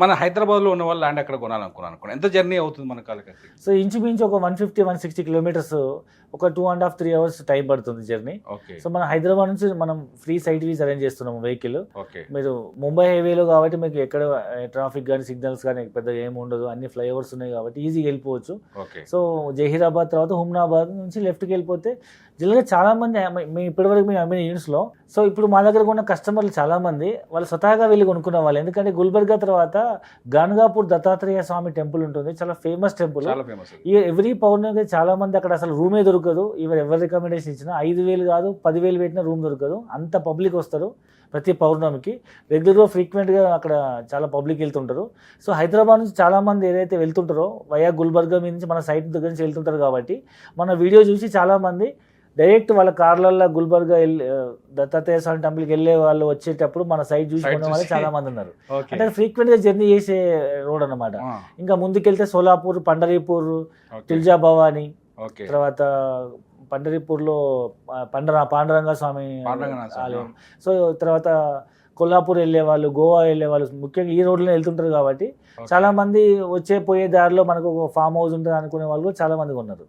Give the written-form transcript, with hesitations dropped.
మన హైదరాబాద్లో ఉన్న వాళ్ళు ల్యాండ్ ఎక్కడ కొనాలనుకున్నాను ఎంత జర్నీ అవుతుంది మన కాలకత్తి? సో ఇంచుమించు ఒక 150-160 కిలోమీటర్స్, ఒక 2.5-3 అవర్స్ టైం పడుతుంది జర్నీ. సో మన హైదరాబాద్ నుంచి మనం ఫ్రీ సైట్ వీస్ అరేంజ్ చేస్తున్నాము వెహికల్. మీరు ముంబై హైవేలో కాబట్టి మీకు ఎక్కడ ట్రాఫిక్ కానీ సిగ్నల్స్ కానీ పెద్దగా ఏమి ఉండదు, అన్ని ఫ్లైఓవర్స్ ఉన్నాయి కాబట్టి ఈజీగా వెళ్ళిపోవచ్చు. సో జహీరాబాద్ తర్వాత హుమ్నాబాద్ నుంచి లెఫ్ట్కి వెళ్ళిపోతే జనరల్గా చాలా మంది మేము ఇప్పటివరకు మేము అమ్మిన యూనిట్స్లో, సో ఇప్పుడు మా దగ్గర ఉన్న కస్టమర్లు చాలా మంది వాళ్ళు స్వతహాగా వెళ్ళి కొనుక్కున్న వాళ్ళు. ఎందుకంటే గుల్బర్గా తర్వాత గాన్గాపూర్ దత్తాత్రేయ స్వామి టెంపుల్ ఉంటుంది, చాలా ఫేమస్ టెంపుల్. ఎవ్రీ పౌర్ణమికి చాలా మంది అక్కడ అసలు రూమే దొరకదు. ఎవరి రికమెండేషన్ ఇచ్చినా 5,000 కాదు 10,000 పెట్టిన రూమ్ దొరకదు, అంత పబ్లిక్ వస్తారు ప్రతి పౌర్ణమికి. రెగ్యులర్గా ఫ్రీక్వెంట్గా అక్కడ చాలా పబ్లిక్ వెళ్తుంటారు. సో హైదరాబాద్ నుంచి చాలామంది ఏదైతే వెళ్తుంటారో వయా గుల్బర్గా మీద నుంచి మన సైట్ దగ్గర నుంచి వెళ్తుంటారు కాబట్టి మన వీడియో చూసి చాలామంది డైరెక్ట్ వాళ్ళ కార్లలో గుల్బర్గా దత్తాత్రేయ స్వామి టెంపుల్కి వెళ్ళే వాళ్ళు వచ్చేటప్పుడు మన సైట్ చూసి కొనే వాళ్ళు చాలా మంది ఉన్నారు. అంటే ఫ్రీక్వెంట్గా జర్నీ చేసే రోడ్ అన్నమాట. ఇంకా ముందుకెళ్తే సోలాపూర్, పండరీపూర్, తుల్జా భవాని, తర్వాత పండరీపూర్లో పాండురంగ స్వామి ఆలయం. సో తర్వాత కొల్లాపూర్ వెళ్ళే వాళ్ళు, గోవా వెళ్ళే వాళ్ళు ముఖ్యంగా ఈ రోడ్లో వెళ్తుంటారు కాబట్టి చాలా మంది వచ్చే పోయే దారిలో మనకు ఒక ఫామ్ హౌస్ ఉంటుంది అనుకునే వాళ్ళు చాలా మంది ఉన్నారు.